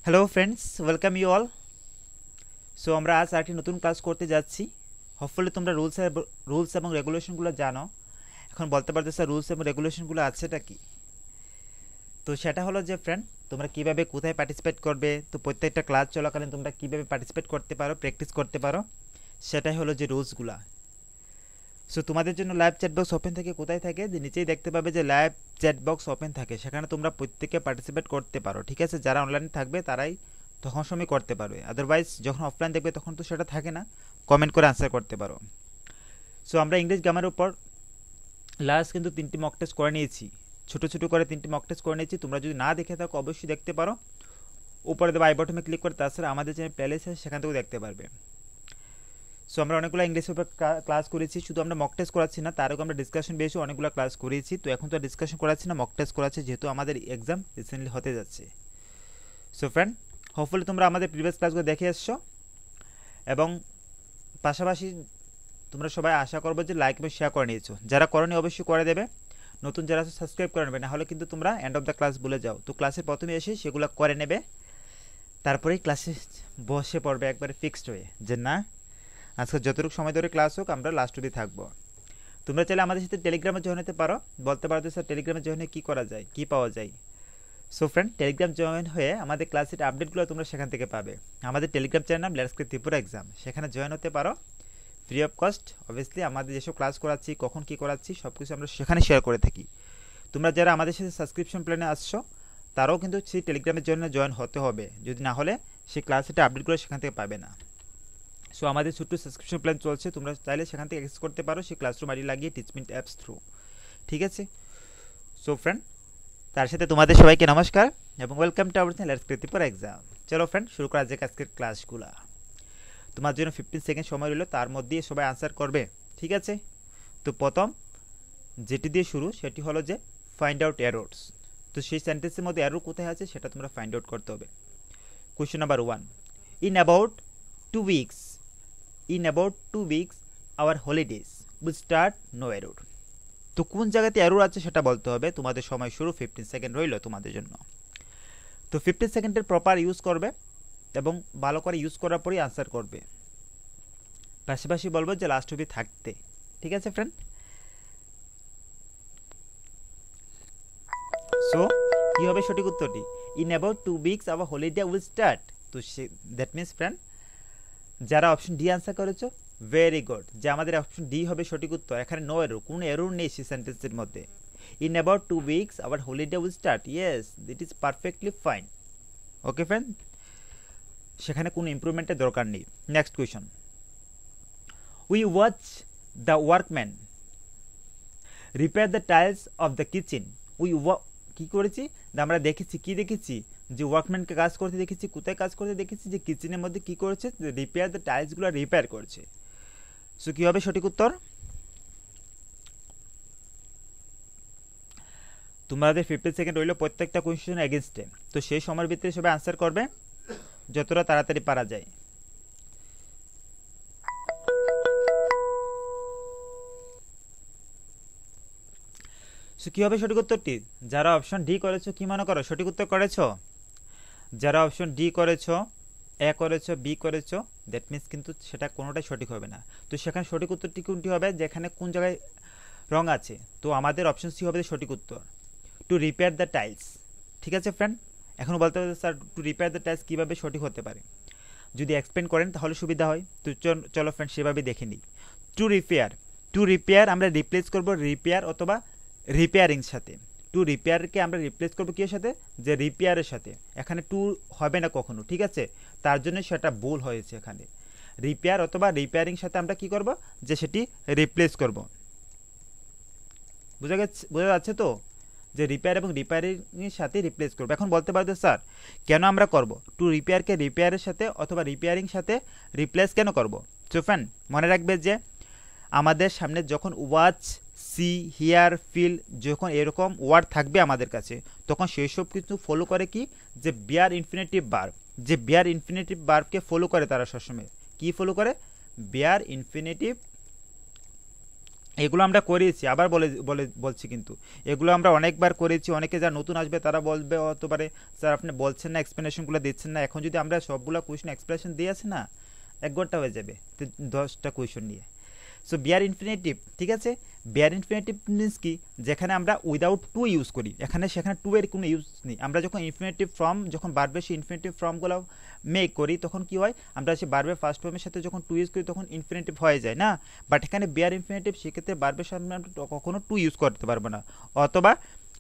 Hello friends, welcome you all. So আমরা আজ আরেকটি নতুন ক্লাস করতে যাচ্ছি। হোপফুলি তোমরা রুলস এবং রেগুলেশনগুলো জানো। এখন বলতে পারতো স্যার রুলস এবং রেগুলেশনগুলো আছেটা কি? তো সেটা হলো যে ফ্রেন্ড, তোমরা কীভাবে কোথায় পার্টিসিপেট করবে, তো প্রত্যেকটা ক্লাস চলাকালীন তোমরা কীভাবে পার্টিসিপেট করতে পারো, প্র্যাকটিস করতে পারো, সেটাই হলো যে রুলসগুলা। সো তোমাদের জন্য লাইভ চ্যাট বক্স ওপেন থাকে, কোথায় থাকে যে নিচেই দেখতে পাবে যে লাইভ চ্যাট বক্স ওপেন থাকে, সেখানে তোমরা প্রত্যেকে পার্টিসিপেট করতে পারো। ঠিক আছে, যারা অনলাইনে থাকবে তারাই তখন সময় করতে পারবে, আদারওয়াইজ যখন অফলাইন দেখবে তখন তো সেটা থাকে না, কমেন্ট করে আনসার করতে পারো। সো আমরা ইংলিশ গ্রামারের উপর লাস্ট কিন্তু 3টি মক টেস্ট করে নিয়েছি, ছোটো ছোটো করে 3টি মক টেস্ট করে নিয়েছি। তোমরা যদি না দেখে থাকো অবশ্যই দেখতে পারো, উপরে দেবো আই বটনে ক্লিক করে, তাছাড়া আমাদের যে প্লেলিস্ট আছে সেখান থেকেও দেখতে পারবে। সো আমরা অনেকগুলো ইংলিশের উপর ক্লাস করেছি, শুধু আমরা মক টেস্ট করাচ্ছি না, তার আগে আমরা ডিসকাশন বেশি অনেকগুলো ক্লাস করেছি। তো এখন তো ডিসকাশন করাচ্ছি না, মক টেস্ট করাচ্ছি, যেহেতু আমাদের এক্সাম রিসেন্টলি হতে যাচ্ছে। সো ফ্রেন্ড, হোপফুলি তোমরা আমাদের প্রিভিয়াস ক্লাসগুলো দেখে এসছো, এবং পাশাপাশি তোমরা সবাই আশা করবো যে লাইক এবং শেয়ার করে নিয়েছো। যারা করনি অবশ্যই করে দেবে, নতুন যারা সাবস্ক্রাইব করে নেবে, না হলে কিন্তু তোমরা এন্ড অফ দ্য ক্লাস ভুলে যাও। তো ক্লাসের প্রথমে এসে সেগুলো করে নেবে, তারপরেই ক্লাসে বসে পড়বে একবারে ফিক্সড হয়ে যে না, আজকে যতটুকু সময় ধরে ক্লাস হোক আমরা লাস্ট অবধি থাকবো। তোমরা চাইলে আমাদের সাথে টেলিগ্রামে জয়েন হতে পারো। বলতে পারো যে স্যার টেলিগ্রামে জয়েন হয়ে কী করা যায়, কী পাওয়া যায়? সো ফ্রেন্ড, টেলিগ্রাম জয়েন হয়ে আমাদের ক্লাসের আপডেটগুলো তোমরা সেখান থেকে পাবে। আমাদের টেলিগ্রাম চ্যানেল নাম লেটস ক্রিয়েট ত্রিপুরা এক্সাম, সেখানে জয়েন হতে পারো ফ্রি অফ কস্ট। অবভিয়াসলি আমাদের যেসব ক্লাস করাচ্ছি, কখন কী করাচ্ছি, সব কিছু আমরা সেখানে শেয়ার করে থাকি। তোমরা যারা আমাদের সাথে সাবস্ক্রিপশন প্ল্যানে আসছো তারাও কিন্তু সেই টেলিগ্রামের জন্য জয়েন হতে হবে, যদি না হলে সেই ক্লাসের আপডেটগুলো সেখান থেকে পাবে না। সো আমাদের ছোট্ট সাবস্ক্রিপশন প্ল্যান চলছে, তোমরা চাইলে সেখান থেকে অ্যাক্সেস করতে পারো সেই ক্লাসরুম আইডি লাগিয়ে টিচমেন্ট অ্যাপস থ্রু। ঠিক আছে, সো ফ্রেন্ড, তার সাথে তোমাদের সবাইকে নমস্কার এবং welcome to our channel let's create Tripura exam. চলো ফ্রেন্ড, শুরু করা যাক আজকের ক্লাসগুলো। তোমার জন্য 15 সেকেন্ড সময় রইল, তার মধ্যে সবাই আনসার করবে। ঠিক আছে, তো প্রথম যেটি দিয়ে শুরু সেটি হলো যে ফাইন্ড আউট এরর্স। তো সেই সেন্টেন্সের মধ্যে এরর কোথায় আছে সেটা তোমরা ফাইন্ড আউট করতে হবে। Question number 1, in about 2 weeks our holidays will start no error. তো কোন জায়গাতে এরর আছে সেটা বলতে হবে। তোমাদের সময় শুরু, 15 সেকেন্ড রইল তোমাদের জন্য। তো 15 সেকেন্ডের প্রপার ইউজ করবে এবং ভালো করে ইউজ করার পরেই আনসার করবে। পাশাপাশি বলবো যে লাস্ট অবধি থাকতে। ঠিক আছে ফ্রেন্ড, সো কী হবে সঠিক উত্তরটি? In about 2 weeks our holiday will start. তো দ্যাট মিনস ফ্রেন্ড, যারা অপশন ডি আনসার করেছো ভেরি গুড, যে আমাদের অপশন ডি হবে সঠিক উত্তর। এখানে নো এরর, কোনো এরর নেই সেই সেন্টেন্সের মধ্যে। In about 2 weeks our holiday will start, yes it is perfectly fine. Okay friend, সেখানে কোনো ইমপ্রুভমেন্টের দরকার নেই। Next question, we watch the workman repair the tiles of the kitchen. কী করেছি? আমরা দেখেছি, কি দেখেছি? যে ওয়ার্কম্যানকে কাজ করতে দেখেছি। কোথায় কাজ করতে দেখেছি? যে কিচেনের মধ্যে কি করেছে? রিপেয়ার দ্য টাইলসগুলো রিপেয়ার করছে। সো কী হবে সঠিক উত্তর? তোমাদের 15 সেকেন্ড রইল প্রত্যেকটা কোয়েশ্চেনের এগেনস্টে। তো সেই সময়ের ভিতরে সবাই আনসার করবে যতটা তাড়াতাড়ি পারা যায়। সো কী হবে সঠিক উত্তরটি? যারা অপশন ডি করেছো, কি মনে করো সঠিক উত্তর করেছো? যারা অপশন ডি করেছো, এ করেছো, বি করেছো, দ্যাট মিনস কিন্তু সেটা কোনোটাই সঠিক হবে না। তো সেখানে সঠিক উত্তরটি কোনটি হবে? যেখানে কোন জায়গায় রং আছে। তো আমাদের অপশন সি হবে সঠিক উত্তর, টু রিপেয়ার দ্য টাইলস। ঠিক আছে ফ্রেন্ড, এখন বলতে হবে sir to repair the tiles কীভাবে সঠিক হতে পারে, যদি এক্সপ্লেন করেন তাহলে সুবিধা হয়। তো চলো ফ্রেন্ড সেভাবে দেখে নিই। টু রিপেয়ার আমরা রিপ্লেস করব রিপেয়ার অথবা রিপেয়ারিং সাথে। টু রিপেয়ারকে আমরা রিপ্লেস করবো কিসের সাথে? যে রিপেয়ারের সাথে। এখানে টু হবে না কখনো, ঠিক আছে, তার জন্য সেটা ভুল হয়েছে। এখানে রিপেয়ার অথবা রিপেয়ারিং সাথে আমরা কি করব? যে সেটি রিপ্লেস করব। বোঝা যাচ্ছে তো, যে রিপেয়ার এবং রিপেয়ারিংয়ের সাথে রিপ্লেস করবো। এখন বলতে পারবে স্যার কেন আমরা করব টু রিপেয়ারকে রিপেয়ারের সাথে অথবা রিপেয়ারিং সাথে রিপ্লেস কেন করব? সো ফ্রেন্ড, মনে রাখবে যে আমাদের সামনে যখন ওয়াচ, সি, হিয়ার, ফিল, যখন এরকম ওয়ার্ড থাকবে আমাদের কাছে, তখন সেই সব কিছু ফলো করে কি? যে বিয়ার ইনফিনিটিভ ভার্ব। যে বিয়ার ইনফিনিটিভ ভার্বকে ফলো করে তারা সবসময়। কি ফলো করে? বিয়ার ইনফিনিটিভ এগুলো আমরা করেছি, আবার বলছি কিন্তু এগুলো আমরা অনেকবার করেছি। অনেকে যারা নতুন আসবে তারা বলবে হতে পারে স্যার আপনি বলছেন না, এক্সপ্লেনেশনগুলো দিচ্ছেন না। এখন যদি আমরা সবগুলো কোয়েশ্চেন এক্সপ্লেনেশন দিয়ে আসি না, 1 ঘন্টা হয়ে যাবে 10টা কোয়েশ্চেন নিয়ে। সো বিয়ার ইনফিনিটিভ, ঠিক আছে। বিয়ার ইনফিনিটিভ মিনস কি, যেখানে আমরা উইদাউট টু ইউজ করি, সেখানে টু এর কোনো ইউজ নেই। আমরা যখন ইনফিনিটিভ ফর্ম, যখন বারবার সেই ইনফিনিটিভ ফর্মগুলো মেক করি তখন কি হয়, আমরা সেই বারবার ফার্স্ট ফর্মের সাথে যখন টু ইউজ করি তখন ইনফিনিটিভ হয়ে যায় না। বাট এখানে বিয়ার ইনফিনিটিভ, সেক্ষেত্রে বারবার সামনে আমরা কখনো টু ইউজ করতে পারবো না, অথবা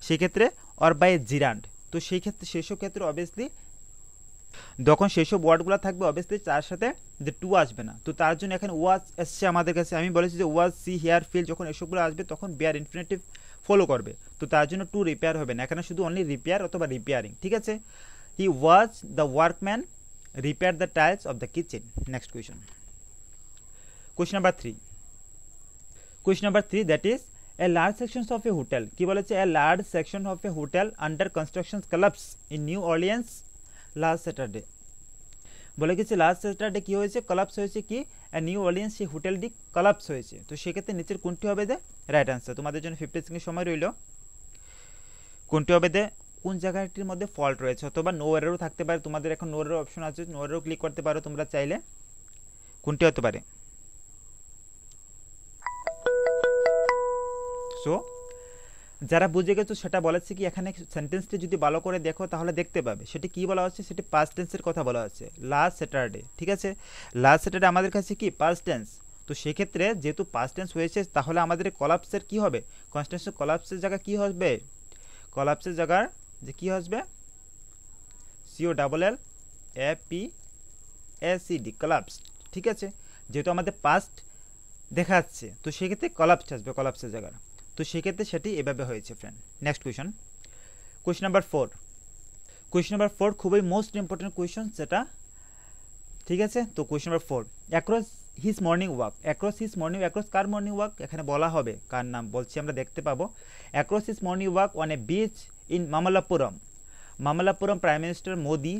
সেক্ষেত্রে অর বাই জিরান্ড। তো সেই ক্ষেত্রে সেসব ক্ষেত্রে অবভিয়াসলি যখন সেসব ওয়ার্ডগুলো থাকবে অবভিয়াসলি তার সাথে যে টু আসবে না। তো তার জন্য এখানে ওয়াজ এসছে আমাদের কাছে, আমি বলেছি যে ওয়াজ, সি, হিয়ার, ফিল, যখন এসবগুলো আসবে তখন বিয়ার ইনফিনিটিভ ফলো করবে। তো তার জন্য টু রিপেয়ার হবে না, এখানে শুধু অনলি রিপেয়ার অথবা রিপেয়ারিং, ঠিক আছে। He was the workman repair the tiles of the kitchen. Next question, question number 3। Question number 3, that is a large section of a hotel. কি বলেছে, a large section of a hotel under construction collapse in New Orleans last Saturday. বলে গেছে last Saturday কী হয়েছে, collapse হয়েছে। কি, new অরলিয়েন্স সেই হোটেলটি collapse হয়েছে। তো সেক্ষেত্রে নিচের কোনটি হবে দে রাইট আনসার। তোমাদের জন্য 50 সেকেন্ড সময় রইল। কোনটি হবে দে, কোন জায়গাটির মধ্যে ফল্ট রয়েছে, অথবা নো এররও থাকতে পারে। তোমাদের এখন নো এরর অপশন আছে, নো এররও ক্লিক করতে পারো তোমরা চাইলে। কোনটি হতে পারে? সো যারা বুঝে গেছো সেটা বলেছে কি, এখানে সেন্টেন্সটি যদি ভালো করে দেখো তাহলে দেখতে পাবে সেটি কি বলা হচ্ছে, সেটি পাস্ট টেন্সের কথা বলা হচ্ছে, লাস্ট স্যাটারডে, ঠিক আছে। লাস্ট স্যাটারডে আমাদের কাছে কি পাস্ট টেন্স। তো সেক্ষেত্রে যেহেতু পাস্ট টেন্স হয়েছে তাহলে আমাদের কলাপসের কি হবে, কনস্ট্যান্সের কলাপসের জায়গা কি হবে, কলাপসের জায়গার যে কি আসবে, COLLAPSED, কলাপস, ঠিক আছে। যেহেতু আমাদের পাস্ট দেখাচ্ছে তো সেক্ষেত্রে কলাপস আসবে কলাপসের জায়গার। তো সেক্ষেত্রে সেটি এভাবে হয়েছে friend. Next question, question number 4। Question number 4 খুবই মোস্ট ইম্পর্টেন্ট কোয়েশন সেটা, ঠিক আছে। তো question number 4, across his morning walk. Across his morning, across কার মর্নিং ওয়াক, এখানে বলা হবে কার নাম বলছি আমরা দেখতে পাবো। Across his morning walk on a beach in Mamallapuram. Mamallapuram prime minister Modi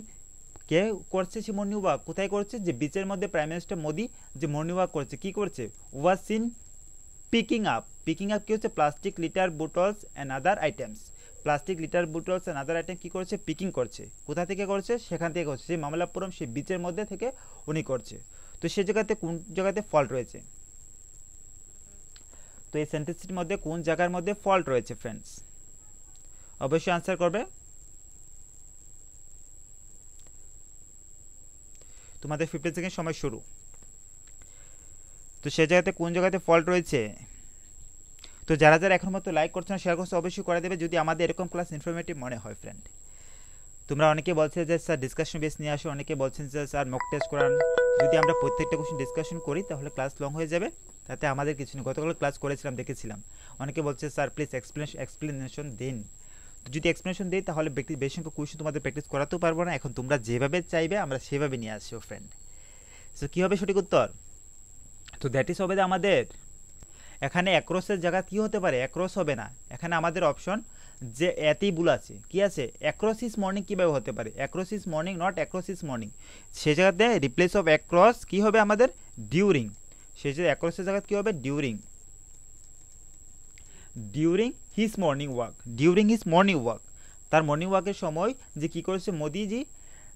কে করছে সে মর্নিং ওয়াক, কোথায় করছে, যে বিচের মধ্যে প্রাইম মিনিস্টার মোদি যে মর্নিং ওয়াক করছে, কি করছে, was seen picking up. Picking up কি হচ্ছে, plastic litter bottles and other items. Plastic litter bottles and other item কী করছে, পিকিং করছে। কোথা থেকে করছে, সেখান থেকে করছে, সেই মামলাপুরম সেই বিচের মধ্যে থেকে উনি করছে। তো সে জায়গাতে কোন জায়গাতে ফল্ট রয়েছে, তো এই সেন্টেন্সটির মধ্যে কোন জায়গার মধ্যে ফল্ট রয়েছে ফ্রেন্ডস, অবশ্যই আনসার করবে। তোমাদের 15 সেকেন্ড সময় শুরু। তো সে জায়গাতে কোন জায়গাতে ফল্ট রয়েছে। তো যারা যারা এখন মতো লাইক করছো না শেয়ার করছো অবশ্যই করে দেবে যদি আমাদের এরকম ক্লাস ইনফরমেটিভ মনে হয় ফ্রেন্ড। তোমরা অনেকে বলছে যে স্যার ডিসকাশন বেস নিয়ে আসো, অনেকে বলছেন যে স্যার মক টেস্ট করান। যদি আমরা প্রত্যেকটা কোশ্চেন ডিসকাশন করি তাহলে ক্লাস লং হয়ে যাবে, তাতে আমাদের কিছু নেই। গতকাল ক্লাস করেছিলাম দেখেছিলাম, অনেকে বলছে স্যার প্লিজ এক্সপ্লেনেশন দিন। তো যদি এক্সপ্লেনেশন দিই তাহলে বেশি সংখ্যক কোশ্চেন তোমাদের প্র্যাকটিস করাতেও পারবো না। এখন তোমরা যেভাবে চাইবে আমরা সেভাবে নিয়ে আসবো ফ্রেন্ড। সো কী হবে সঠিক উত্তর, তো দ্যাট ইজ হবে আমাদের এখানে অ্যাক্রসের জায়গা কি হতে পারে, অ্যাক্রস হবে না। এখানে আমাদের অপশন যে এতেই ভুল আছে, কি আছে, অ্যাক্রস ইজ মর্নিং কীভাবে হতে পারে, across is morning not across is morning. সে জায়গাতে রিপ্লেস অফ অ্যাক্রস কি হবে আমাদের ডিউরিং। সেই যে অ্যাক্রসের জায়গা কী হবে during, during his morning walk, during his morning walk. তার মর্নিং ওয়াকের সময় যে কী করেছে মোদিজি,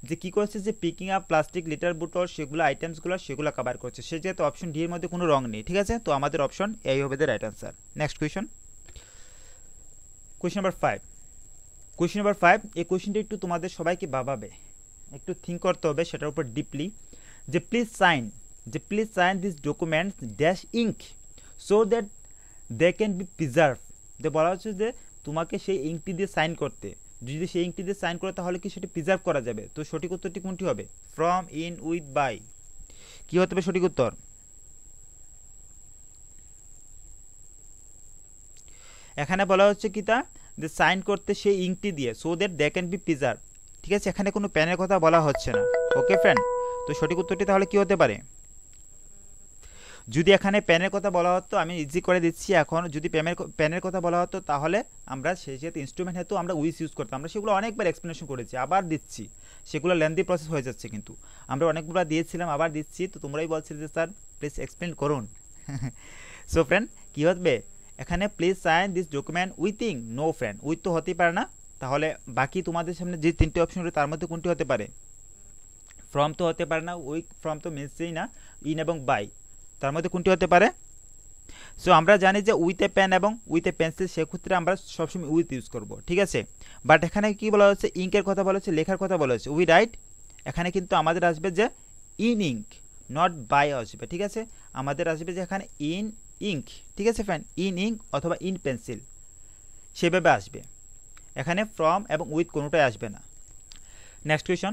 যে কী করছে, যে picking up plastic litre bottle সেগুলো আইটেমসগুলো সেগুলো কভার করছে। সে যেহেতু অপশন ডি এর মধ্যে কোনো রং নেই, ঠিক আছে। তো আমাদের অপশন এই হবে the right answer. Next question, question number 5। Question number 5, এই কোয়েশনটা একটু তোমাদের সবাইকে ভাবাবে, একটু থিঙ্ক করতে হবে সেটার উপর ডিপলি। যে please sign this documents dash ink so that they can be preserve. যে বলা হচ্ছে যে তোমাকে সেই ইঙ্কটি দিয়ে সাইন করতে, যদি সেই ইঙ্কটি দিয়ে সাইন করে তাহলে কি সেটি প্রিজার্ভ করা যাবে। তো সঠিক উত্তরটি কোনটি হবে, ফ্রম, ইন, উইথ, বাই, কি হতে হবে সঠিক উত্তর। এখানে বলা হচ্ছে কি তা, যে সাইন করতে সেই ইঙ্কটি দিয়ে, so that they can be preserve, ঠিক আছে। এখানে কোনো পেনের কথা বলা হচ্ছে না, ওকে ফ্রেন্ড। তো সঠিক উত্তরটি তাহলে কি হতে পারে, যদি এখানে পেনের কথা বলা হতো, আমি ইজি করে দিচ্ছি এখন, যদি পেনের কথা বলা হতো তাহলে আমরা সেই যেহেতু ইনস্ট্রুমেন্ট হেতু আমরা উইস ইউজ করতাম। আমরা সেগুলো অনেকবার এক্সপ্লেনেশন করেছি, আবার দিচ্ছি, সেগুলো লেন্দি প্রসেস হয়ে যাচ্ছে, কিন্তু আমরা অনেকবার দিয়েছিলাম আবার দিচ্ছি। তো তোমরাই বলছিলে যে স্যার প্লিজ এক্সপ্লেন করুন। সো ফ্রেন্ড কি হবে এখানে please sign this document within no friend, with তো হতেই পারে না, তাহলে বাকি তোমাদের সামনে যে তিনটে অপশন রয়েছে তার মধ্যে কোনটি হতে পারে? ফ্রম তো হতে পারে না, উইথ ফ্রম তো মিলছেই না, ইন এবং বাই, তার মধ্যে কোনটি হতে পারে? সো আমরা জানি যে উইথ এ পেন এবং উইথ এ পেন্সিল সেক্ষেত্রে আমরা সবসময় উইথ ইউজ করব, ঠিক আছে। বাট এখানে কি বলা হচ্ছে, ইঙ্কের কথা বলা হচ্ছে, লেখার কথা বলা হচ্ছে, উই রাইট, এখানে কিন্তু আমাদের আসবে যে ইন ইঙ্ক, নট বাই আসবে, ঠিক আছে। আমাদের আসবে যে এখানে ইন ইঙ্ক, ঠিক আছে ফ্রেন্ড, ইন ইঙ্ক অথবা ইন পেন্সিল সেভাবে আসবে, এখানে ফ্রম এবং উইথ কোনোটাই আসবে না। Next question,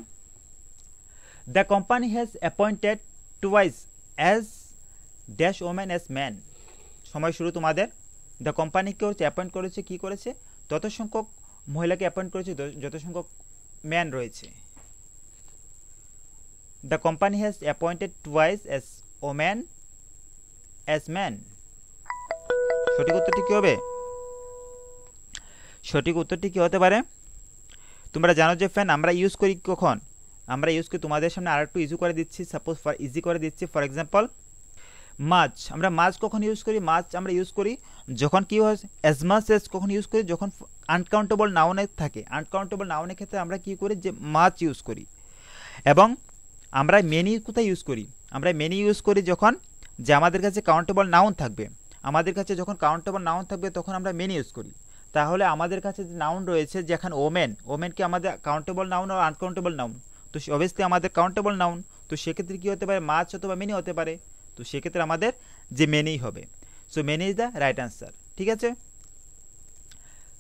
the company has appointed twice as dash women as man. সময় শুরু তোমাদের। দ্য কোম্পানি কি হচ্ছে অ্যাপয়েন্ট করেছে, কি করেছে, তত সংখ্যক মহিলাকে অ্যাপয়েন্ট করেছে যত সংখ্যক ম্যান রয়েছে। The company has appointed twice as women as man. সঠিক উত্তরটি কি হবে? সঠিক উত্তরটি কি হতে পারে? তোমরা জানো যে ফ্যান আমরা ইউজ করি কখন, আমরা ইউজ করি তোমাদের সামনে আর একটু ইজি করে দিচ্ছি, সাপোজ ফর ইজি করে দিচ্ছি। ফর এক্সাম্পল মাছ, আমরা মাছ কখন ইউজ করি? মাছ আমরা ইউজ করি যখন কি হয় অ্যাজ মাছ এজ, কখন ইউজ করি যখন আনকাউন্টেবল নাউনে থাকে। আনকাউন্টেবল নাউনের ক্ষেত্রে আমরা কি করি যে মাছ ইউজ করি। এবং আমরা মেনি কোথায় ইউজ করি? আমরা মেনি ইউজ করি যখন যে আমাদের কাছে কাউন্টেবল নাউন থাকবে, আমাদের কাছে যখন কাউন্টেবল নাউন থাকবে তখন আমরা মেনি ইউজ করি। তাহলে আমাদের কাছে যে নাউন রয়েছে যেখানে ওমেন, ওমেন কি আমাদের কাউন্টেবল নাউন আর আনকাউন্টেবল নাউন? তো অবভিয়াসলি আমাদের কাউন্টেবল নাউন, তো সেক্ষেত্রে কী হতে পারে, মাছ অথবা মেনি হতে পারে, তো সেক্ষেত্রে আমাদের যে মেনি হবে। So many is the right answer, ঠিক আছে।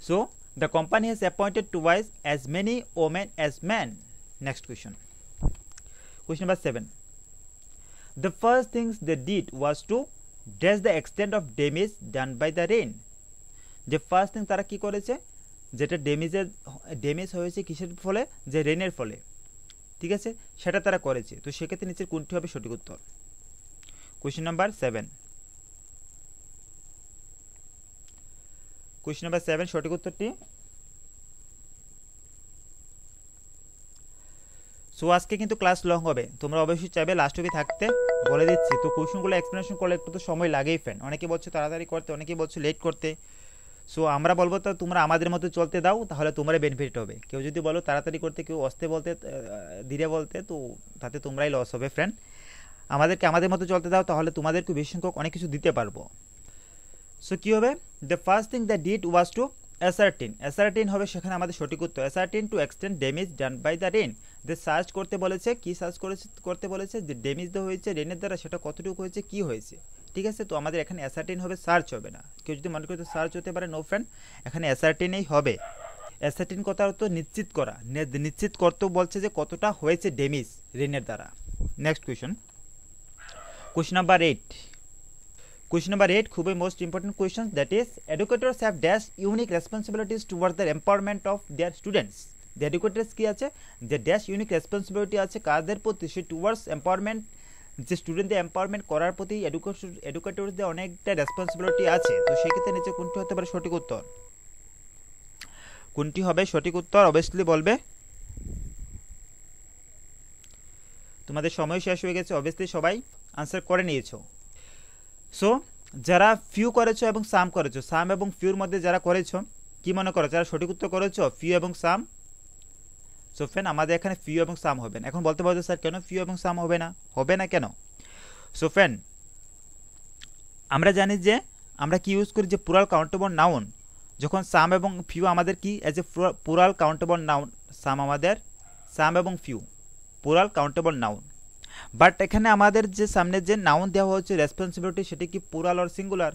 So the company has appointed twice as many women as man. Next question, question number 7, the first things they did was to guess the extent of damage done by the rain. যে first thing তারা কি করেছে, যেটা damage হয়েছে কিসের ফলে, যে রেনের ফলে, ঠিক আছে, সেটা তারা করেছে। তো সেক্ষেত্রে নিচের কোনটি হবে সঠিক উত্তর? কোয়েশ্চন নাম্বার 7, কোয়েশ্চন নাম্বার 7 সঠিক উত্তরটি। সো আজকে কিন্তু ক্লাস লং হবে, তোমরা অবশ্যই চাইবে লাস্ট অবধি থাকতে, বলে দিচ্ছি। তো কোয়েশ্চনগুলো এক্সপ্লেনেশন করলে একটু তো সময় লাগেই ফ্রেন্ড, অনেকে বলছো তাড়াতাড়ি করতে, অনেকে বলছো লেট করতে। সো আমরা বলবো তো তোমরা আমাদের মতো চলতে দাও, তাহলে তোমার বেনিফিট হবে। কেউ যদি বলো তাড়াতাড়ি করতে, কেউ আসতে বলতে, ধীরে বলতে, তো তাতে তোমরাই লস হবে ফ্রেন্ড। আমাদেরকে আমাদের মতো চলতে দাও, তাহলে তোমাদেরকে বেশি সংখ্যক অনেক কিছু দিতে পারবো। সো কী হবে, the first thing the did was to ascertain, ascertain হবে সেখানে আমাদের সঠিক উত্তর। Ascertain to extend damage done by the rain. যে সার্চ করতে বলেছে, কি সার্চ করতে বলেছে, যে ড্যামেজ দেওয়া হয়েছে রেনের দ্বারা সেটা কতটুকু হয়েছে, কি হয়েছে, ঠিক আছে। তো আমাদের এখানে অ্যাসার্টিন হবে, সার্চ হবে না। কেউ যদি মনে করতে সার্চ হতে পারে, নো ফ্রেন্ড, এখানে অ্যাসার্টিনেই হবে। অ্যাসার্টিন কথা তো নিশ্চিত করা, নিশ্চিত করতে বলছে যে কতটা হয়েছে ড্যামেজ রেনের দ্বারা। Next question, question number 8, Question number 8 খুবই most important question, that is educators have dash unique responsibilities toward the empowerment of their students. The educators কি আছে, যে ড্যাশ ইউনিক রেসপন্সিবিলিটি আছে কাদের প্রতি, সে টুয়ার্ডস এম্পাওয়ারমেন্ট, যে স্টুডেন্টদের এম্পাওয়ারমেন্ট করার প্রতি এডুকেটরসদের অনেকটা রেসপন্সিবিলিটি আছে। তো সেক্ষেত্রে নিচে কোনটি হতে পারে সঠিক উত্তর? কোনটি হবে সঠিক উত্তর অবভিয়াসলি বলবে। তোমাদের সময় শেষ হয়ে গেছে, অবভিয়াসলি সবাই আনসার করে নিয়েছো। সো যারা ফিউ করেছো এবং সাম করেছো, সাম এবং ফিউর মধ্যে যারা করেছো, কি মনে করো যারা সঠিক উত্তর করেছো ফিউ এবং সাম? সো ফ্রেন্ড আমাদের এখানে ফিউ এবং সাম হবে না। এখন বলতে পারছো স্যার কেন ফিউ এবং সাম হবে না, হবে না কেন? সো ফ্রেন্ড আমরা জানি যে আমরা কি ইউজ করি, যে প্লুরাল কাউন্টেবল নাউন যখন সাম এবং ফিউ আমাদের কি as a plural countable noun, some আমাদের সাম এবং few plural countable noun. But এখানে আমাদের যে সামনে যে নাউন দেওয়া হচ্ছে রেসপন্সিবিলিটি, সেটি কি প্লুরাল অর সিঙ্গুলার?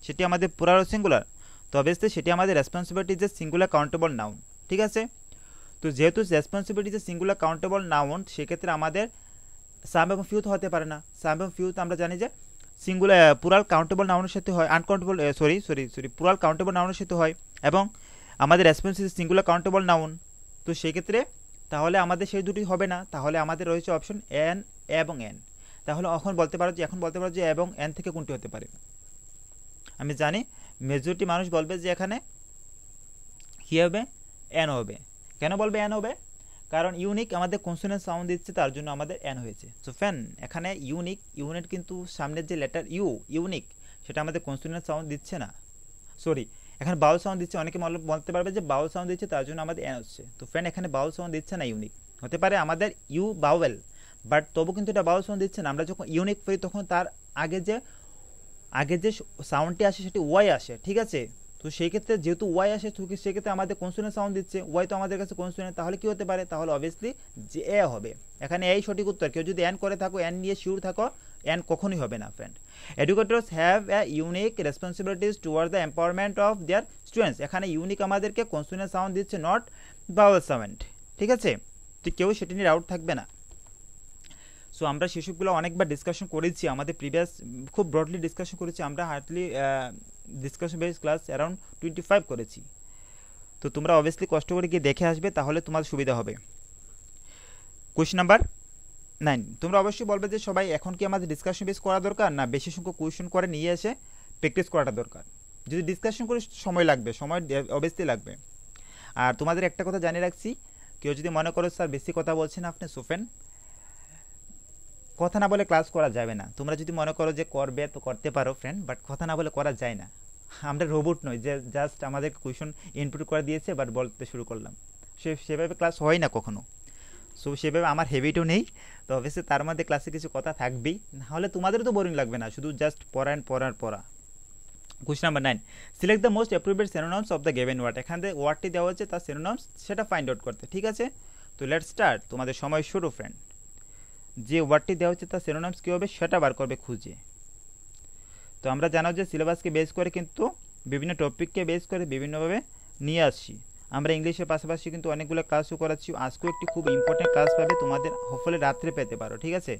সেটি আমাদের প্লুরাল অর সিঙ্গুলার? তো অবভিয়াসলি সেটি আমাদের রেসপন্সিবিলিটি যে সিঙ্গুলার কাউন্টেবল নাউন, ঠিক আছে। তো যেহেতু রেসপন্সিবিলিটি যে সিঙ্গুলার কাউন্টেবল নাউন, সেক্ষেত্রে আমাদের সাম এবং ফিউ তো হতে পারে না। সাম এবং ফিউ তো আমরা জানি যে সিঙ্গুলার প্লুরাল কাউন্টেবল নাউনের সাথে হয়, আনকাউন্টেবল সরি প্লুরাল কাউন্টেবল নাউনের সাথে হয়, এবং আমাদের রেসপন্সিবিলিটি সিঙ্গুলার কাউন্টেবল নাউন। তো সেক্ষেত্রে তাহলে আমাদের সেই দুটি হবে না, তাহলে আমাদের রয়েছে অপশন এন এবং এন। তাহলে এখন বলতে পারো যে এবং এন থেকে কোনটি হতে পারে? আমি জানি মেজরিটি মানুষ বলবে যে এখানে কি হবে, এন হবে। কেন বলবে এন হবে? কারণ ইউনিক আমাদের কনসোনেন্ট সাউন্ড দিচ্ছে, তার জন্য আমাদের এন হয়েছে। সো ফ্যান এখানে ইউনিক কিন্তু সামনের যে লেটার ইউনিক সেটা আমাদের কনসোনেন্ট সাউন্ড দিচ্ছে না, সরি এখানে বাউল সাউন্ড দিচ্ছে। অনেকে বলতে পারবে যে বাউল সাউন্ড দিচ্ছে তার জন্য আমাদের এন হচ্ছে, তো ফ্রেন্ড এখানে বাউল সাউন্ড দিচ্ছে না, ইউনিক হতে পারে আমাদের ইউ বাউয়েল, বাট তবু কিন্তু এটা বাউল সাউন্ড দিচ্ছে না। আমরা যখন ইউনিক করি তখন তার আগে যে সাউন্ডটি আসে সেটি ওয়াই আসে, ঠিক আছে। তো সেই ক্ষেত্রে যেহেতু ওয়াই আসে তো সেক্ষেত্রে আমাদের কনসোনেন্ট সাউন্ড দিচ্ছে, ওয়াই তো আমাদের কাছে কনসোনেন্ট, তাহলে কি হতে পারে, তাহলে অবভিয়াসলি যে এ হবে। এখানে এই সঠিক উত্তর। কেউ যদি এন করে থাকো, এন নিয়ে শিওর থাকো, এন কখনোই হবে না friend. Educators have a unique responsibilities toward the empowerment of their students. এখানে ইউনিক আমাদেরকে কনসোনেন্ট সাউন্ড দিচ্ছে, নট বাউল সাউন্ড, ঠিক আছে। তো কেউ সেটা নিয়ে ডাউট থাকবে না। সো আমরা সেসবগুলো অনেকবার ডিসকাশন করেছি, আমাদের প্রিভিয়াস খুব ব্রডলি ডিসকাশন করেছি আমরা, hardly discussion base class around 25 করেছি। তো তোমরা অবভিয়াসলি কষ্ট করে গিয়ে দেখে আসবে, তাহলে তোমার সুবিধা হবে। কোয়েশ্চেন নাম্বার 9, তোমরা অবশ্যই বলবে যে সবাই এখন কি আমাদের ডিসকাশন বেস করা দরকার, না বেশি সংখ্যক কোয়েশ্চেন করে নিয়ে এসে প্র্যাকটিস করাটা দরকার। যদি ডিসকাশন করে সময় লাগবে, সময় অবভিয়াসলি লাগবে। আর তোমাদের একটা কথা জানিয়ে রাখছি, কেউ যদি মনে করো স্যার বেশি কথা বলছেন আপনি সোফেন, কথা না বলে ক্লাস করা যাবে না। তোমরা যদি মনে করো যে করবে তো করতে পারো ফ্রেন্ড, বাট কথা না বলে করা যায় না। আমরা রোবট নই যে জাস্ট আমাদের কোয়েশন ইনপুট করে দিয়েছে বাট বলতে শুরু করলাম, সেভাবে ক্লাস হয় না কখনো। সো সেভাবে আমার হ্যাবিটও নেই, তো অবশ্যই তার মধ্যে ক্লাসে কিছু কথা থাকবেই, নাহলে তোমাদেরও তো বোরিং লাগবে না, শুধু জাস্ট পড়া। Question number 9, select the most appropriate synonyms of the given word. এখানে ওয়ার্ডটি দেওয়া হচ্ছে তার সিনোনিমস সেটা ফাইন্ড আউট করতে, ঠিক আছে। তো লেটস স্টার্ট, তোমাদের সময় শুরু ফ্রেন্ড। যে ওয়ার্ডটি দেওয়া হচ্ছে তার সিনোনিমস কী হবে সেটা বার করবে খুঁজে। তো আমরা জানো যে সিলেবাসকে বেস করে কিন্তু বিভিন্ন টপিককে বেস করে বিভিন্নভাবে নিয়ে আসছি আমরা। ইংলিশের পাশাপাশি কিন্তু অনেকগুলো ক্লাসও করাচ্ছি। আজকেও একটি খুব ইম্পর্টেন্ট ক্লাস পাবে তোমাদের, হোপফুলি রাত্রে পেতে পারো, ঠিক আছে,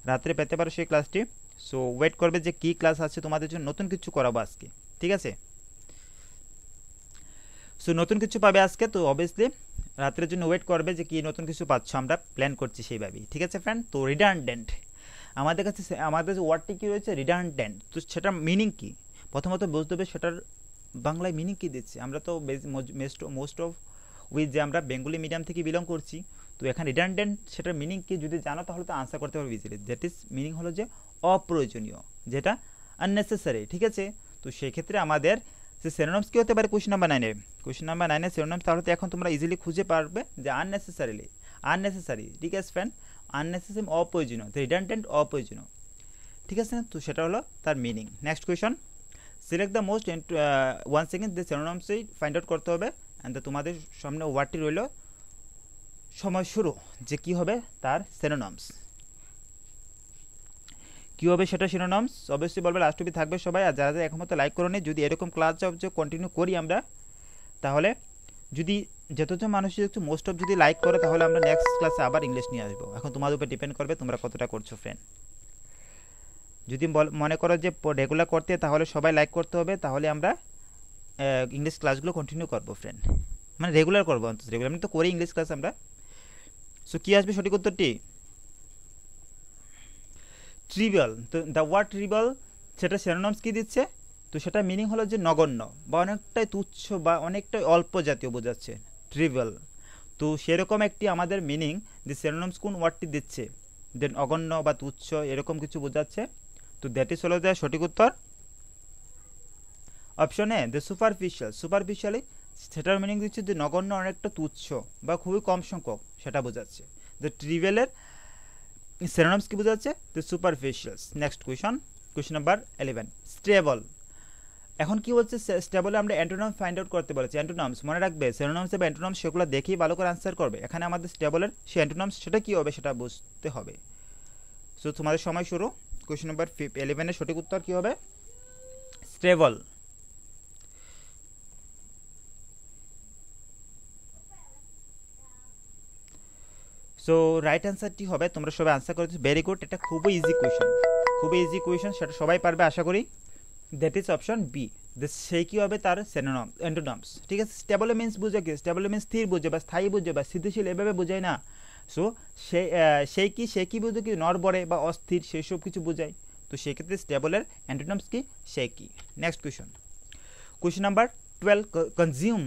রাত্রে পেতে পারো সেই ক্লাসটি। সো ওয়েট করবে যে কী ক্লাস আছে তোমাদের জন্য, নতুন কিছু করাবো আজকে, ঠিক আছে। সো নতুন কিছু পাবে আজকে, তো অবভিয়াসলি রাত্রের জন্য ওয়েট করবে যে কি নতুন কিছু পাচ্ছ, আমরা প্ল্যান করছি সেইভাবেই, ঠিক আছে ফ্রেন্ড। তো রিডান্ডেন্ট আমাদের কাছে ওয়ার্ডটি কী রয়েছে, রিডান্ডেন্ট। তো সেটার মিনিং কী প্রথমত বুঝতে হবে, সেটার বাংলায় মিনিং কী দিচ্ছে। আমরা তো মোস্ট অফ যে আমরা বেঙ্গলি মিডিয়াম থেকে বিলং করছি, তো এখানে রিডান্ডেন্ট সেটার মিনিং কী যদি জানো তাহলে তো আনসার করতে পারবে ইজিলি। দ্যাট ইজ মিনিং হলো যে অপ্রয়োজনীয়, যেটা আননেসেসারি, ঠিক আছে। তো সেই ক্ষেত্রে আমাদের যে সিনোনিমস কী হতে পারে কোয়েশ্চন নাম্বার 9 সিনোনিমস, তাহলে তো এখন তোমরা ইজিলি খুঁজে পারবে যে আননেসেসারি, ঠিক আছে ফ্রেন্ড, আননেসেসারি অপ্রয়োজনীয়, রিডান্ডেন্ট অপ্রয়োজনীয়, ঠিক আছে। তো সেটা হলো তার meaning. Next question, select the most 1 second যে সিনোনিমসই ফাইন্ড আউট করতে হবে। অ্যান্ড তোমাদের সামনে ওয়ার্ডটি রইল, সময় শুরু, যে কী হবে তার সিনোনিমস, কী হবে সেটা সিনোনিমস অবশ্যই বলবে, লাস্ট অবধি থাকবে সবাই। আর যারা এখন মতো লাইক করো নি, যদি এরকম ক্লাস যে কন্টিনিউ করি আমরা, তাহলে যদি যতজন মানুষ একটু মোস্ট অফ যদি লাইক করে, তাহলে আমরা নেক্সট ক্লাসে আবার ইংলিশ নিয়ে আসবো। এখন তোমাদের উপর ডিপেন্ড করবে তোমরা কতটা করছো ফ্রেন্ড। যদি মনে করো যে রেগুলার করতে, তাহলে সবাই লাইক করতে হবে, তাহলে আমরা ইংলিশ ক্লাসগুলো কন্টিনিউ করবো ফ্রেন্ড, মানে রেগুলার করবো, অন্তত রেগুলার তো করি ইংলিশ ক্লাস আমরা। সো কী আসবে সঠিক উত্তরটি, ট্রিভিয়াল। তো দ্য ওয়ার্ড ট্রিভিয়াল সেটা সিনোনিমস কী দিচ্ছে, তো সেটা মিনিং হলো যে নগণ্য বা অনেকটাই তুচ্ছ বা অনেকটাই অল্প জাতীয় বোঝাচ্ছে ট্রিভিয়াল। তো সেরকম একটি আমাদের মিনিং যে সিনোনিমস কোন ওয়ার্ডটি দিচ্ছে, দেন অগণ্য বা তুচ্ছ এরকম কিছু বোঝাচ্ছে। তো দ্যাট ইজ হলো দেয় সঠিক উত্তর অপশন এ, দ্য সুপারফিশিয়ালি সেটার মিনিং দিচ্ছে যে নগণ্য, অনেকটা তুচ্ছ বা খুবই কম সংখ্যক, সেটা বোঝাচ্ছে। দ্য ট্রিভিয়ালের সিনোনিমস কি বোঝাচ্ছে, the superficials. Next question number 11, stable. এখন কি বলছে, স্টেবলে আমরা অ্যান্টোনিমস ফাইন্ড আউট করতে বলেছি। অ্যান্টোনিমস মনে রাখবে, সিনোনিমস এবং অ্যান্টোনিমস সেগুলো দেখেই ভালো করে আনসার করবে। এখানে আমাদের স্টেবলের সেই অ্যান্টোনিমস সেটা কী হবে সেটা বুঝতে হবে। সো তোমাদের সময় শুরু। কোয়েশ্চন নাম্বার 11 সঠিক উত্তর কী হবে, স্টেবল। সো রাইট অ্যান্সারটি হবে, তোমরা সবাই আনসার করেছো, ভেরি গুড। এটা খুবই ইজি কোয়েশন, সেটা সবাই পারবে আশা করি। দ্যাট ইজ অপশন বি, সেই কী হবে তার অ্যান্টোনিমস, ঠিক আছে। স্টেবল মিন্স বুঝে কি, স্টেবল মিন্স স্থির বুঝে বা স্থায়ী বুঝে বা স্থিতিশীল, এভাবে বোঝায় না। সো সে কি বুঝে কি, নড়বড়ে বা অস্থির সেই সব কিছু বোঝায়। তো সেক্ষেত্রে স্টেবলের অ্যান্টোনিমস কি, সে কি। Next question number 12, consume.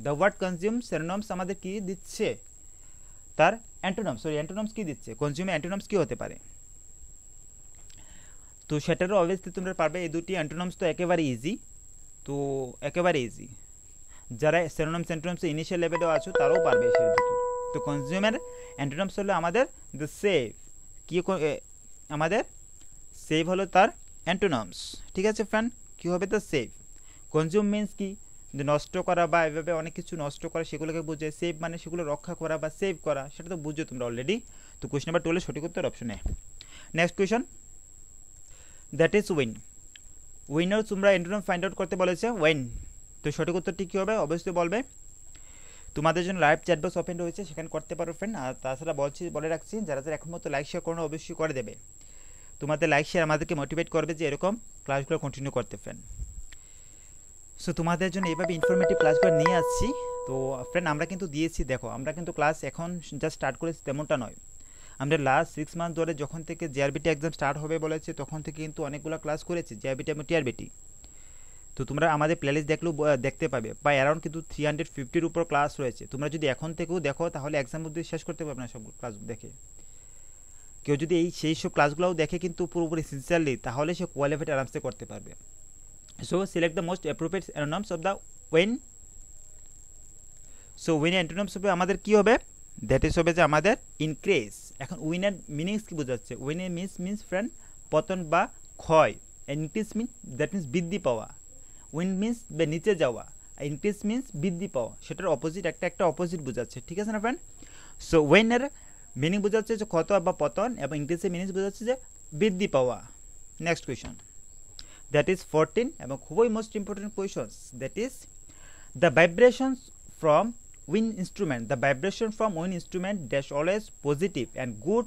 The word consume synonyms আমাদের কি দিচ্ছে, তার অ্যান্টোনিমস কি দিচ্ছে, কনজিউমের অ্যান্টোনিমস কি হতে পারে। তো সেটারও অবভিয়াসলি তোমরা পারবে। এই দুটি অ্যান্টোনিমস তো একেবারে ইজি, তো একেবারে ইজি, যারা সিনোনিমস অ্যান্টোনিমস ইনিশিয়াল লেভেলেও আছো তারাও পারবে সেই দুটি। তো কনজিউমের অ্যান্টোনিমস হলো আমাদের দ্য সেভ, কি আমাদের সেভ হলো তার অ্যান্টোনিমস, ঠিক আছে ফ্রেন্ড, কী হবে দ্য সেভ। কনজিউম মিন্স কি, যে নষ্ট করা বা এভাবে অনেক কিছু নষ্ট করা সেগুলোকে বোঝায়। সেভ মানে সেগুলো রক্ষা করা বা সেভ করা, সেটা তো বুঝছো তোমরা অলরেডি। তো কোয়েশ্চন নাম্বার 12 সঠিক উত্তর option A. Next question, that is win. Winner তোমরা অ্যান্টোনিম ফাইন্ড আউট করতে বলেছে ওয়েন। তো সঠিক উত্তরটি কী হবে অবশ্যই বলবে। তোমাদের জন্য লাইভ চ্যাট বক্স ওপেন রয়েছে, সেখানে করতে পারো ফ্রেন্ড। আর তাছাড়া বলে রাখছি, যারা যারা এখন মতো লাইক শেয়ার করো অবশ্যই করে দেবে। তোমাদের লাইক শেয়ার আমাদেরকে মোটিভেট করবে যে এরকম ক্লাসগুলো কন্টিনিউ করতে ফ্রেন্ড। সো তোমাদের জন্য এইভাবে ইনফরমেটিভ ক্লাসগুলো নিয়ে আসছি। তো ফ্রেন্ড আমরা কিন্তু দিয়েছি, দেখো আমরা কিন্তু ক্লাস এখন জাস্ট স্টার্ট করেছি তেমনটা নয়। আমরা লাস্ট 6 মান্থ ধরে যখন থেকে জিআরবিটি এক্সাম স্টার্ট হবে বলেছে তখন থেকে কিন্তু অনেকগুলো ক্লাস করেছি জিআরবিটি এবং টিআরবিটি। তো তোমরা আমাদের প্লেলিস্ট দেখলেও দেখতে পাবে, বা অ্যারাউন্ড কিন্তু 350-র উপর ক্লাস রয়েছে। তোমরা যদি এখন থেকেও দেখো তাহলে এক্সাম অবধি শেষ করতে পারবে না সব ক্লাস দেখে। কেউ যদি সেই সব ক্লাসগুলোও দেখে কিন্তু পুরোপুরি সিনসিয়ারলি, তাহলে সে কোয়ালিফাইড আরামসে করতে পারবে। So select the most appropriate antonyms of the wane. So wane antonyms হবে আমাদের কী হবে, দ্যাট ইজ হবে যে আমাদের ইনক্রিজ। এখন উইনের মিনিংস কী বোঝাচ্ছে, উইনের মিনস ফ্রেন্ড পতন বা ক্ষয়। ইনক্রিজ মিন দ্যাট মিনস বৃদ্ধি পাওয়া। উইন মিনস নিচে যাওয়া, ইনক্রিজ মিনস বৃদ্ধি পাওয়া, সেটার অপোজিট একটা অপোজিট বোঝাচ্ছে, ঠিক আছে না ফ্রেন্ড। সো ওয়েনের মিনিং বোঝাচ্ছে যে ক্ষত বা পতন, এবং ইনক্রিজের মিনিং বোঝাচ্ছে যে বৃদ্ধি পাওয়া। নেক্সট কোয়েশন, দ্যাট ইজ 14 এবং খুবই most important questions, that is the vibrations from wind instrument. The vibration from wind instrument dash always positive and good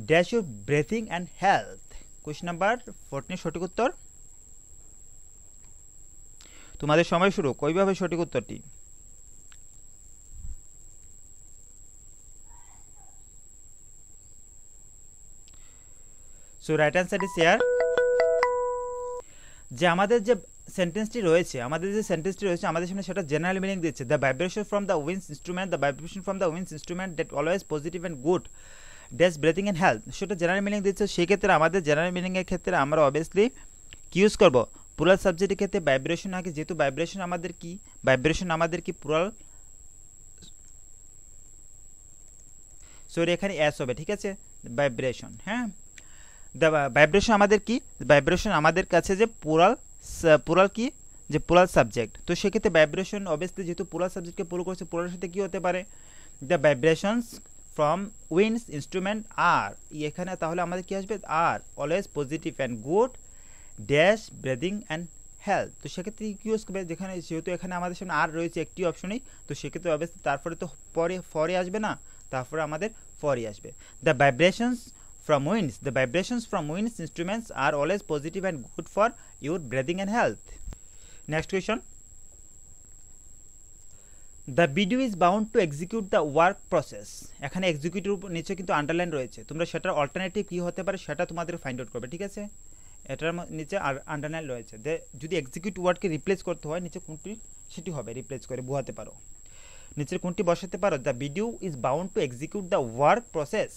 dash your breathing and health. Question number 14 সঠিক উত্তর। তোমাদের সময় শুরু, কইভাবে সঠিক উত্তরটি। So right answer is here. যে আমাদের যে সেন্টেন্সটি রয়েছে আমাদের সামনে, সেটা জেনারেল মিনিং দিচ্ছে। The vibration from the winds instrument, the vibration from the winds instrument that always positive and good dash breathing and health, সেটা জেনারেল মিনিং দিচ্ছে। সেক্ষেত্রে আমাদের জেনারেল মিনিংয়ের ক্ষেত্রে আমরা অবভিয়াসলি কি ইউজ করবো, প্লুরাল সাবজেক্টের ক্ষেত্রে ভাইব্রেশন আগে, যেহেতু ভাইব্রেশন আমাদের কি প্লুরাল, সরি এখানে এস হবে, ঠিক আছে, ভাইব্রেশন। হ্যাঁ, দ্য ভাইব্রেশন আমাদের কি, ভাইব্রেশন আমাদের কাছে যে প্লুরাল কি, যে প্লুরাল সাবজেক্ট। তো সেক্ষেত্রে ভাইব্রেশন অবভিয়াসলি যেহেতু প্লুরাল সাবজেক্টকে পুরো করছে, প্লুরালের সাথে কী হতে পারে, the vibrations from wins instrument are, এখানে তাহলে আমাদের কী আসবে, are always positive and good dash breathing and health. তো সেক্ষেত্রে কী ইউজ করবে, যেখানে যেহেতু এখানে আমাদের সামনে আর রয়েছে একটি অপশনই, তো সেক্ষেত্রে অবভিয়াসলি তারপরে তো ফরে আসবে না, তারপরে আমাদের ফরই আসবে। The vibrations from winds, the vibrations from winds instruments are always positive and good for your breathing and health. Next question, the BDO is bound to execute the work process. এখানে executive নিচে কিন্তু underline রয়েছে, তোমরা সেটার alternative কি হতে পারে সেটা তোমাদের ফাইন্ড আউট করবে, ঠিক আছে। এটার নিচে আন্ডারলাইন রয়েছে, যদি এক্সিকিউট ওয়ার্ডকে রিপ্লেস করতে হয় নিচে কোনটি সেটি হবে, রিপ্লেস করে বোঝাতে পারো, নিচের কোনটি বসাতে পারো। The BDO is bound to execute the work process,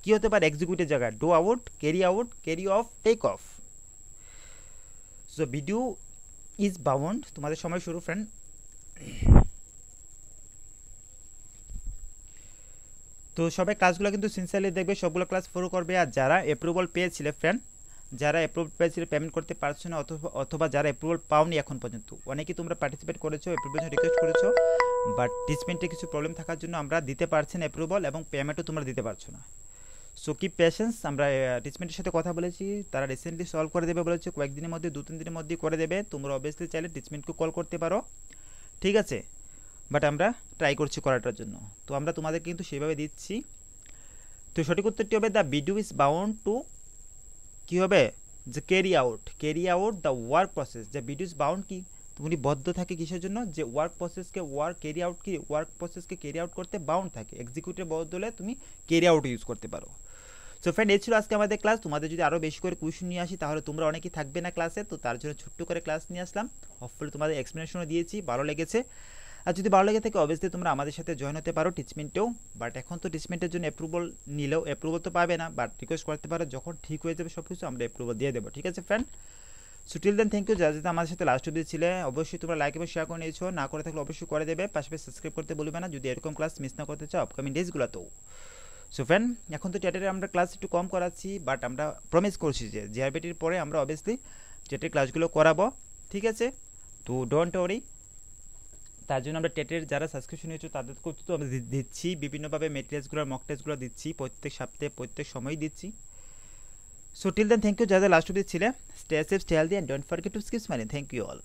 কি হতে পারে এক্সিকিউটের জায়গায়, do out, carry off, take off. So BDO is bound, তোমাদের সময় শুরু ফ্রেন্ড। তো সবাই ক্লাসগুলো কিন্তু সিনসিয়ারলি দেখবে, সবগুলো ক্লাস ফলো করবে। আর যারা অ্যাপ্রুভাল পেয়েছিলে ফ্রেন্ড, যারা অ্যাপ্রুভাল পেয়েছিলে পেমেন্ট করতে পারছো না, অথবা যারা অ্যাপ্রুভাল পাওনি এখন পর্যন্ত, অনেকেই তোমরা পার্টিসিপেট করেছো, অ্যাপ্রুভাল রিকোয়েস্ট করেছো, বাট টিচমেন্টে কিছু প্রবলেম থাকার জন্য আমরা দিতে পারছি না অ্যাপ্রুভাল, এবং পেমেন্টও তোমরা দিতে পারছো না। সো কিপ পেশেন্স, আমরা টিচমেন্টের সাথে কথা বলেছি, তারা রিসেন্টলি সলভ করে দেবে বলেছে, কয়েকদিনের মধ্যে 2-3 দিনের মধ্যেই করে দেবে। তোমরা অবভিয়াসলি চাইলে টিচমেন্টকে কল করতে পারো, ঠিক আছে, বাট আমরা ট্রাই করছি করাটার জন্য। তো আমরা তোমাদের কিন্তু সেভাবে দিচ্ছি। তো সঠিক উত্তরটি হবে the BDO is bound to, কী হবে, যে carry out the work process. যে BDO ইজ বাউন্ড কি, তুমি বদ্ধ থাকে কিসের জন্য, যে ওয়ার্ক প্রসেসকে ওয়ার্ক প্রসেসকে ক্যারি আউট করতে বাউন্ড থাকে। এক্সিকিউটিভ বদলে তুমি ক্যারি আউট ইউজ করতে পারো। সো ফ্রেন্ড, এই ছিল আজকে আমাদের ক্লাস। তোমাদের যদি আরও বেশি করে কোয়েশ্চন নিয়ে আসি তাহলে তোমরা অনেকেই থাকবে না ক্লাসে, তো তার জন্য ছোট্ট করে ক্লাস নিয়ে আসলাম। হোপফুলি তোমাদের এক্সপ্লেনেশনও দিয়েছি, ভালো লেগেছে। আর যদি ভালো লাগে থাকে অবভিয়াসলি তোমরা আমাদের সাথে জয়েন হতে পারো টিচমেন্টেও, বাট এখন তো টিচমেন্টের জন্য অ্যাপ্রুভাল নিলেও অ্যাপ্রুভাল তো পাবে না, বাট রিকোয়েস্ট করতে পারো, যখন ঠিক হয়ে যাবে সব কিছু আমরা অ্যাপ্রুভাল দিয়ে দেবো, ঠিক আছে friend. So till then thank you যারা যাতে আমাদের সাথে লাস্ট অবধি ছিলে, অবশ্যই তোমরা লাইক এবং শেয়ার করে নিয়েছো, না করে থাকলে অবশ্যই করে দেবে, পাশাপাশি সাবস্ক্রাইব করতে ভুলবে না যদি এরকম ক্লাস মিস না করতে চাও আপকামিং ডেজগুলোতেও। সো ফ্রেন্ড এখন তো টেটের আমরা ক্লাস একটু কম করাচ্ছি, বাট আমরা প্রমিস করছি যে জিআরবিটির পরে আমরা অবভিয়াসলি টেটের ক্লাসগুলো করাবো, ঠিক আছে। তো ডোন্ট ওয়ারি, তার জন্য আমরা টেটের যারা সাবস্ক্রিপশন নিয়েছো তাদেরকেও তো আমরা দিচ্ছি বিভিন্নভাবে মেটেরিয়ালসগুলো, মক টেস্টগুলো দিচ্ছি প্রত্যেক সপ্তাহে প্রত্যেক সময়ই দিচ্ছি। So till then thank you যারা লাস্ট অবধি ছিলে, stay safe, stay healthy and don't forget to keep smiling. Thank you all.